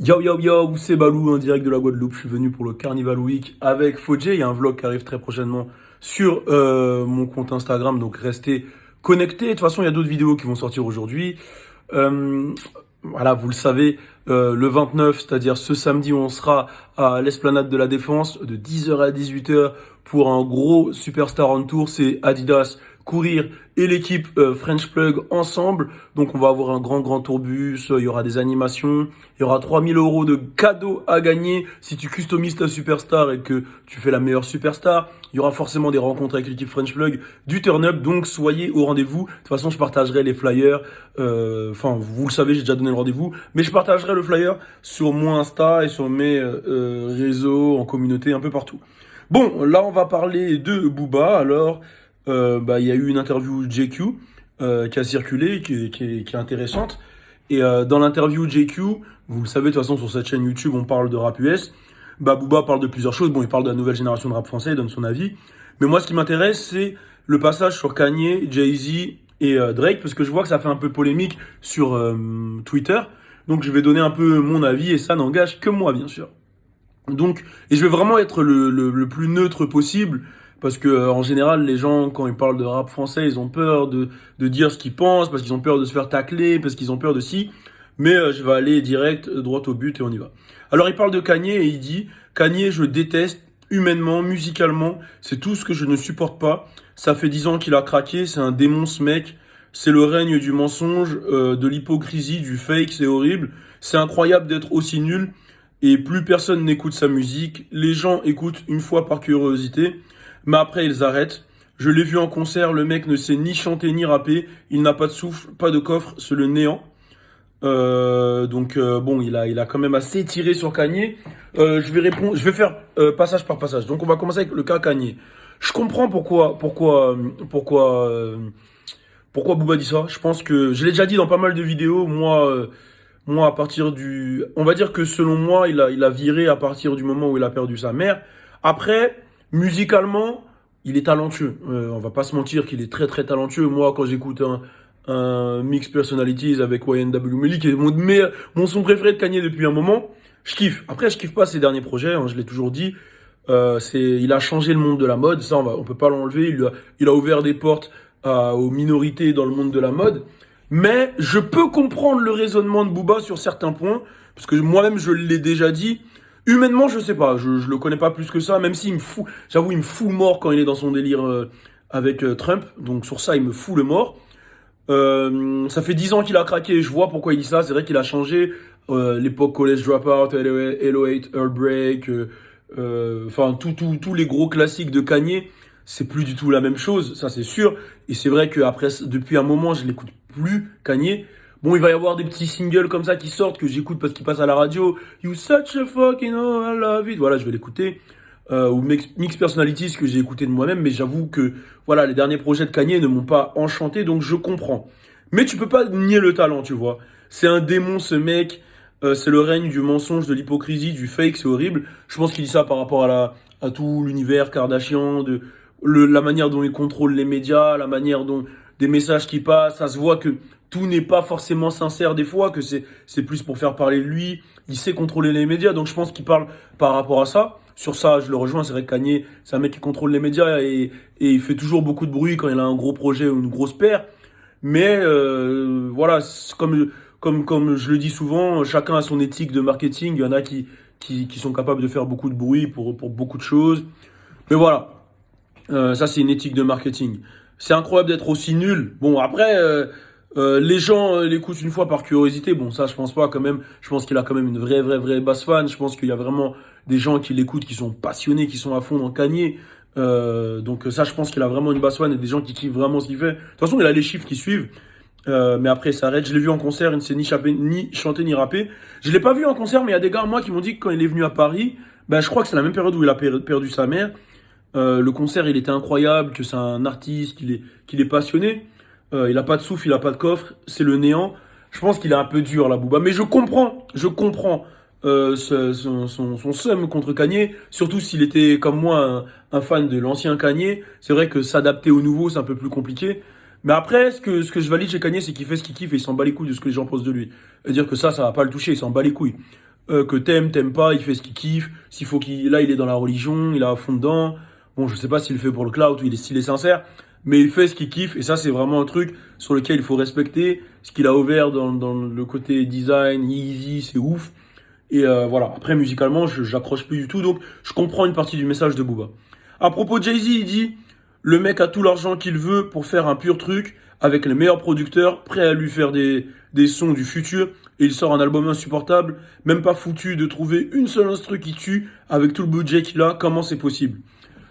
Yo yo yo, c'est Balou en direct de la Guadeloupe. Je suis venu pour le Carnival Week avec Fodjé. Il y a un vlog qui arrive très prochainement sur mon compte Instagram, donc restez connectés. De toute façon, il y a d'autres vidéos qui vont sortir aujourd'hui. Euh, voilà, vous le savez, le 29, c'est-à-dire ce samedi, on sera à l'Esplanade de la Défense de 10h à 18h pour un gros Superstar on Tour. C'est Adidas, Courir et l'équipe French Plug ensemble. Donc on va avoir un grand tourbus, il y aura des animations, il y aura 3 000 € de cadeaux à gagner si tu customises ta Superstar et que tu fais la meilleure Superstar. Il y aura forcément des rencontres avec l'équipe French Plug, du turn-up, donc soyez au rendez-vous. De toute façon, je partagerai les flyers, enfin vous le savez, j'ai déjà donné le rendez-vous, mais je partagerai le flyer sur mon Insta et sur mes réseaux, en communauté, un peu partout. Bon, là on va parler de Booba. Alors, il y a eu une interview de JQ qui a circulé, qui est intéressante. Et dans l'interview de JQ, vous le savez de toute façon sur cette chaîne YouTube, on parle de rap US. Booba parle de plusieurs choses. Bon, il parle de la nouvelle génération de rap français, il donne son avis. Mais moi, ce qui m'intéresse, c'est le passage sur Kanye, Jay-Z et Drake, parce que je vois que ça fait un peu polémique sur Twitter. Donc, je vais donner un peu mon avis et ça n'engage que moi, bien sûr. Donc, et je vais vraiment être le plus neutre possible, parce que en général, les gens, quand ils parlent de rap français, ils ont peur de dire ce qu'ils pensent, parce qu'ils ont peur de se faire tacler, parce qu'ils ont peur de si. Mais je vais aller direct, droit au but et on y va. Alors, il parle de Kanye et il dit, Kanye, je déteste humainement, musicalement, c'est tout ce que je ne supporte pas. Ça fait 10 ans qu'il a craqué, c'est un démon ce mec. C'est le règne du mensonge, de l'hypocrisie, du fake, c'est horrible. C'est incroyable d'être aussi nul et plus personne n'écoute sa musique. Les gens écoutent une fois par curiosité, mais après ils arrêtent. Je l'ai vu en concert, le mec ne sait ni chanter ni rapper, il n'a pas de souffle, pas de coffre, c'est le néant. Bon, il a quand même assez tiré sur Kanye. Je vais faire passage par passage. Donc on va commencer avec le cas Kanye. Je comprends pourquoi Booba dit ça. Je pense que je l'ai déjà dit dans pas mal de vidéos. Moi, à partir on va dire que selon moi, il a viré à partir du moment où il a perdu sa mère. Après, musicalement, il est talentueux. On va pas se mentir qu'il est très très talentueux. Moi, quand j'écoute un Mix Personalities avec YNW Melly, qui est mon son préféré de Kanye depuis un moment, je kiffe. Après, je kiffe pas ses derniers projets, hein, je l'ai toujours dit. Il a changé le monde de la mode, ça on peut pas l'enlever. Il a ouvert des portes aux minorités dans le monde de la mode. Mais je peux comprendre le raisonnement de Booba sur certains points, parce que moi-même je l'ai déjà dit. Humainement, je sais pas, je le connais pas plus que ça, même s'il me fout, j'avoue, il me fout le mort quand il est dans son délire avec Trump. Donc sur ça, il me fout le mort. Ça fait 10 ans qu'il a craqué, je vois pourquoi il dit ça. C'est vrai qu'il a changé. L'époque College Dropout, Hello 8, Heartbreak, enfin tous les gros classiques de Kanye, c'est plus du tout la même chose, ça c'est sûr. Et c'est vrai que après, depuis un moment, je l'écoute plus Kanye. Bon, il va y avoir des petits singles comme ça qui sortent que j'écoute parce qu'ils passent à la radio. You such a fucking oh, I love it. Voilà, je vais l'écouter. Ou Mix Personalities que j'ai écouté de moi-même, mais j'avoue que voilà, les derniers projets de Kanye ne m'ont pas enchanté, donc je comprends. Mais tu peux pas nier le talent, tu vois. C'est un démon ce mec, c'est le règne du mensonge, de l'hypocrisie, du fake, c'est horrible. Je pense qu'il dit ça par rapport à tout l'univers Kardashian, la manière dont il contrôle les médias, la manière dont des messages qui passent, ça se voit que tout n'est pas forcément sincère des fois, que c'est plus pour faire parler de lui. Il sait contrôler les médias, donc je pense qu'il parle par rapport à ça. Sur ça, je le rejoins. C'est vrai que Kanye, c'est un mec qui contrôle les médias et il fait toujours beaucoup de bruit quand il a un gros projet ou une grosse paire. Mais voilà, comme je le dis souvent, chacun a son éthique de marketing. Il y en a qui sont capables de faire beaucoup de bruit pour beaucoup de choses. Mais voilà, ça c'est une éthique de marketing. C'est incroyable d'être aussi nul. Bon, après, les gens l'écoutent une fois par curiosité. Bon, ça, je pense pas quand même. Je pense qu'il a quand même une vraie base fan. Je pense qu'il y a vraiment des gens qui l'écoutent, qui sont passionnés, qui sont à fond dans Kanye. Donc ça, je pense qu'il a vraiment une base fan et des gens qui kiffent vraiment ce qu'il fait. De toute façon, il a les chiffres qui suivent. Mais après, ça arrête. Je l'ai vu en concert, il ne sait ni chanter ni rapper. Je l'ai pas vu en concert, mais il y a des gars, moi, qui m'ont dit que quand il est venu à Paris, je crois que c'est la même période où il a perdu sa mère. Le concert, il était incroyable, que c'est un artiste, qu'il est passionné. Il a pas de souffle, il a pas de coffre, c'est le néant. Je pense qu'il est un peu dur, la Booba. Mais je comprends son seum contre Kanye, surtout s'il était comme moi un fan de l'ancien Kanye. C'est vrai que s'adapter au nouveau, c'est un peu plus compliqué. Mais après, ce que je valide chez Kanye, c'est qu'il fait ce qu'il kiffe et il s'en bat les couilles de ce que les gens pensent de lui. C'est-à-dire que ça va pas le toucher, il s'en bat les couilles. que t'aimes pas, il fait ce qu'il kiffe. S'il faut là, il est dans la religion, il est à fond dedans. Bon, je sais pas s'il le fait pour le clout ou s'il est sincère, mais il fait ce qu'il kiffe. Et ça, c'est vraiment un truc sur lequel il faut respecter. Ce qu'il a ouvert dans le côté design, easy, c'est ouf. Et voilà. Après, musicalement, j'accroche plus du tout. Donc, je comprends une partie du message de Booba. À propos de Jay-Z, il dit, le mec a tout l'argent qu'il veut pour faire un pur truc avec les meilleurs producteurs, prêts à lui faire des sons du futur. Et il sort un album insupportable, même pas foutu de trouver une seule instru qui tue avec tout le budget qu'il a. Comment c'est possible?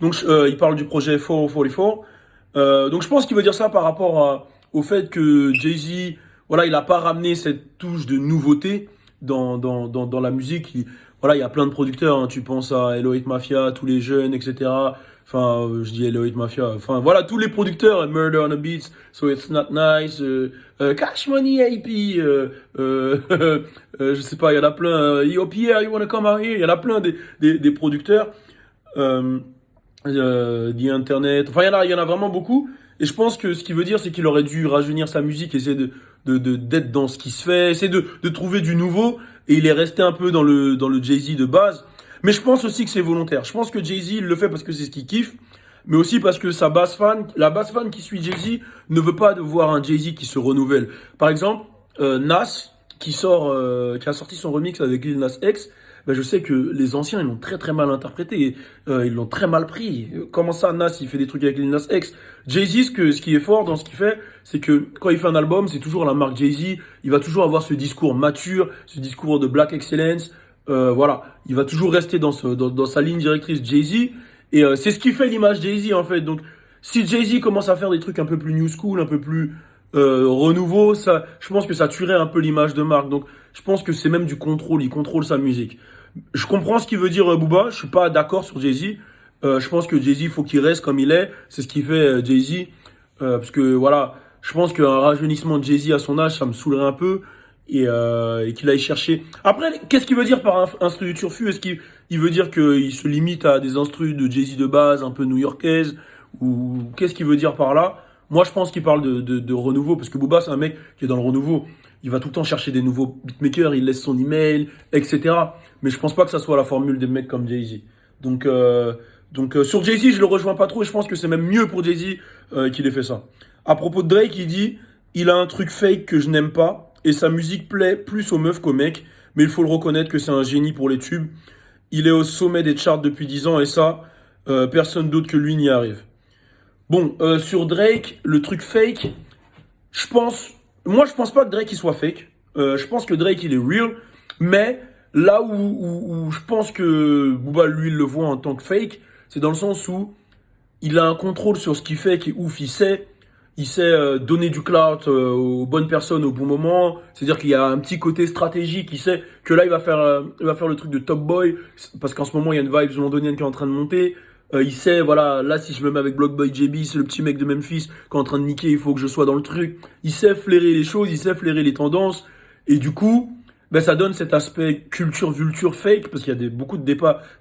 Donc, il parle du projet 444. Donc, je pense qu'il veut dire ça par rapport au fait que Jay-Z, voilà, il a pas ramené cette touche de nouveauté dans la musique. Voilà, il y a plein de producteurs, hein. Tu penses à Eloïd Mafia, tous les jeunes, etc. Enfin, je dis Eloïd Mafia. Enfin, voilà, tous les producteurs, Murder on the Beats, So It's Not Nice, Cash Money AP, je sais pas, il y en a plein. Yo Pierre, you wanna come out here? Il y en a plein des producteurs. Euh, The Internet. Enfin, il y en a vraiment beaucoup. Et je pense que ce qu'il veut dire, c'est qu'il aurait dû rajeunir sa musique, essayer d'être dans ce qui se fait, essayer de trouver du nouveau. Et il est resté un peu dans le Jay-Z de base. Mais je pense aussi que c'est volontaire. Je pense que Jay-Z, il le fait parce que c'est ce qu'il kiffe. Mais aussi parce que la base fan qui suit Jay-Z ne veut pas de voir un Jay-Z qui se renouvelle. Par exemple, Nas, qui a sorti son remix avec Lil Nas X, ben je sais que les anciens, ils l'ont très très mal interprété. Ils l'ont très mal pris. Comment ça, Nas, il fait des trucs avec Lil Nas X? Jay-Z, ce qui est fort dans ce qu'il fait, c'est que quand il fait un album, c'est toujours la marque Jay-Z. Il va toujours avoir ce discours mature, ce discours de Black Excellence. Voilà, il va toujours rester dans sa ligne directrice Jay-Z. Et c'est ce qui fait l'image Jay-Z, en fait. Donc, si Jay-Z commence à faire des trucs un peu plus new school, un peu plus renouveau, ça, je pense que ça tuerait un peu l'image de marque. Donc, je pense que c'est même du contrôle. Il contrôle sa musique. Je comprends ce qu'il veut dire Booba. Je suis pas d'accord sur Jay-Z. Je pense que Jay-Z, faut qu'il reste comme il est. C'est ce qui fait Jay-Z. Parce que voilà, je pense qu'un rajeunissement de Jay-Z à son âge, ça me saoulerait un peu. Et qu'il aille chercher. Après, qu'est-ce qu'il veut dire par instru du turfu? Est-ce qu'il veut dire qu'il se limite à des instrus de Jay-Z de base, un peu new-yorkaise? Ou qu'est-ce qu'il veut dire par là? Moi, je pense qu'il parle de renouveau, parce que Booba, c'est un mec qui est dans le renouveau. Il va tout le temps chercher des nouveaux beatmakers, il laisse son email, etc. Mais je pense pas que ça soit la formule des mecs comme Jay-Z. Donc, sur Jay-Z, je le rejoins pas trop, et je pense que c'est même mieux pour Jay-Z qu'il ait fait ça. À propos de Drake, il dit, il a un truc fake que je n'aime pas, et sa musique plaît plus aux meufs qu'aux mecs, mais il faut le reconnaître que c'est un génie pour les tubes. Il est au sommet des charts depuis 10 ans, et ça, personne d'autre que lui n'y arrive. Bon, sur Drake, le truc fake, je pense, moi je pense pas que Drake il soit fake. Je pense que Drake il est real, mais là où je pense que Booba lui il le voit en tant que fake, c'est dans le sens où il a un contrôle sur ce qu'il fait qui est ouf. Il sait donner du clout aux bonnes personnes au bon moment. C'est-à-dire qu'il y a un petit côté stratégique. Il sait que là il va faire le truc de Top Boy parce qu'en ce moment il y a une vibe londonienne qui est en train de monter. Il sait, voilà, là, si je me mets avec Blockboy JB, c'est le petit mec de Memphis qui est en train de niquer, il faut que je sois dans le truc. Il sait flairer les choses, il sait flairer les tendances. Et du coup, ben, ça donne cet aspect culture-vulture fake, parce qu'il y a beaucoup de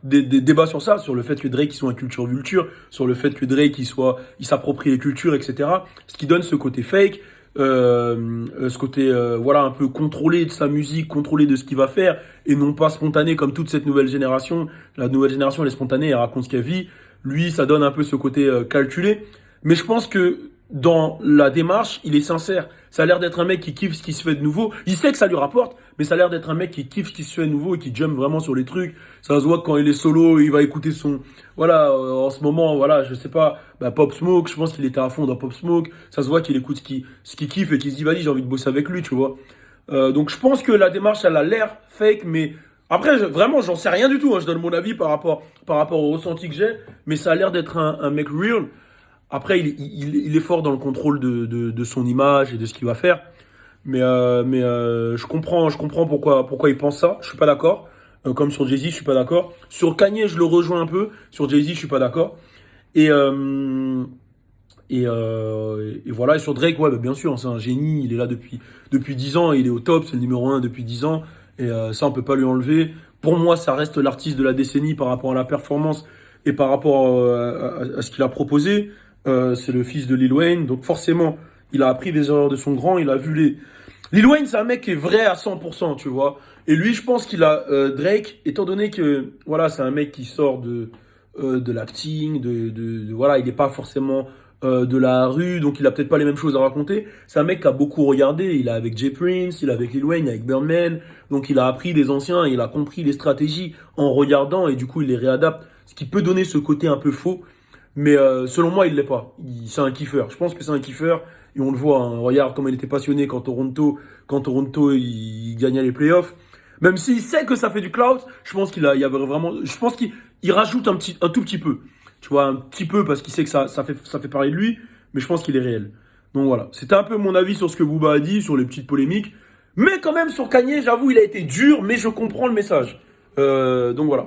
des débats sur ça, sur le fait que Drake, il soit un culture-vulture, sur le fait que Drake, il s'approprie les cultures, etc. Ce qui donne ce côté fake. Ce côté voilà un peu contrôlé de sa musique, contrôlé de ce qu'il va faire et non pas spontané comme toute cette nouvelle génération. La nouvelle génération elle est spontanée, elle raconte ce qu'elle vit. Lui ça donne un peu ce côté calculé, mais je pense que dans la démarche il est sincère. Ça a l'air d'être un mec qui kiffe ce qui se fait de nouveau. Il sait que ça lui rapporte, mais ça a l'air d'être un mec qui kiffe ce qui se fait de nouveau et qui jump vraiment sur les trucs. Ça se voit que quand il est solo, il va écouter son... Voilà, en ce moment, voilà, je sais pas, bah, Pop Smoke, je pense qu'il était à fond dans Pop Smoke. Ça se voit qu'il écoute ce qu'il kiffe et qu'il se dit, vas-y, j'ai envie de bosser avec lui, tu vois. Donc je pense que la démarche, elle a l'air fake, mais après, vraiment, j'en sais rien du tout, hein. Je donne mon avis par rapport au ressenti que j'ai, mais ça a l'air d'être un mec real. Après, il est fort dans le contrôle de son image et de ce qu'il va faire. Mais je comprends pourquoi il pense ça. Je suis pas d'accord. Comme sur Jay-Z, je suis pas d'accord. Sur Kanye, je le rejoins un peu. Sur Jay-Z, je suis pas d'accord. Et, et voilà. Et sur Drake, ouais, bah, bien sûr, c'est un génie. Il est là depuis 10 ans. Il est au top. C'est le numéro un depuis 10 ans. Et ça, on peut pas lui enlever. Pour moi, ça reste l'artiste de la décennie par rapport à la performance et par rapport à ce qu'il a proposé. C'est le fils de Lil Wayne. Donc forcément, il a appris des erreurs de son grand. Il a vu Lil Wayne, c'est un mec qui est vrai à 100%, tu vois. Et lui, je pense qu'il a Drake, étant donné que, voilà, c'est un mec qui sort de l'acting, voilà, il n'est pas forcément de la rue, donc il a peut-être pas les mêmes choses à raconter. C'est un mec qui a beaucoup regardé. Il est avec Jay Prince, il est avec Lil Wayne, avec Birdman. Donc il a appris des anciens, il a compris les stratégies en regardant et du coup il les réadapte. Ce qui peut donner ce côté un peu faux. Mais selon moi, il l'est pas. C'est un kiffeur. Je pense que c'est un kiffeur. Et on le voit, hein. Regarde comme il était passionné quand Toronto il gagnait les playoffs. Même s'il sait que ça fait du clout, je pense il y avait vraiment, je pense qu'il rajoute un tout petit peu. Tu vois, un petit peu parce qu'il sait que ça fait parler de lui, mais je pense qu'il est réel. Donc voilà. C'était un peu mon avis sur ce que Booba a dit, sur les petites polémiques. Mais quand même, sur Kanye, j'avoue, il a été dur, mais je comprends le message. Donc voilà.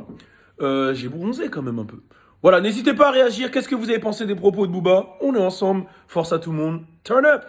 J'ai bronzé quand même un peu. Voilà, n'hésitez pas à réagir. Qu'est-ce que vous avez pensé des propos de Booba? On est ensemble. Force à tout le monde. Turn up!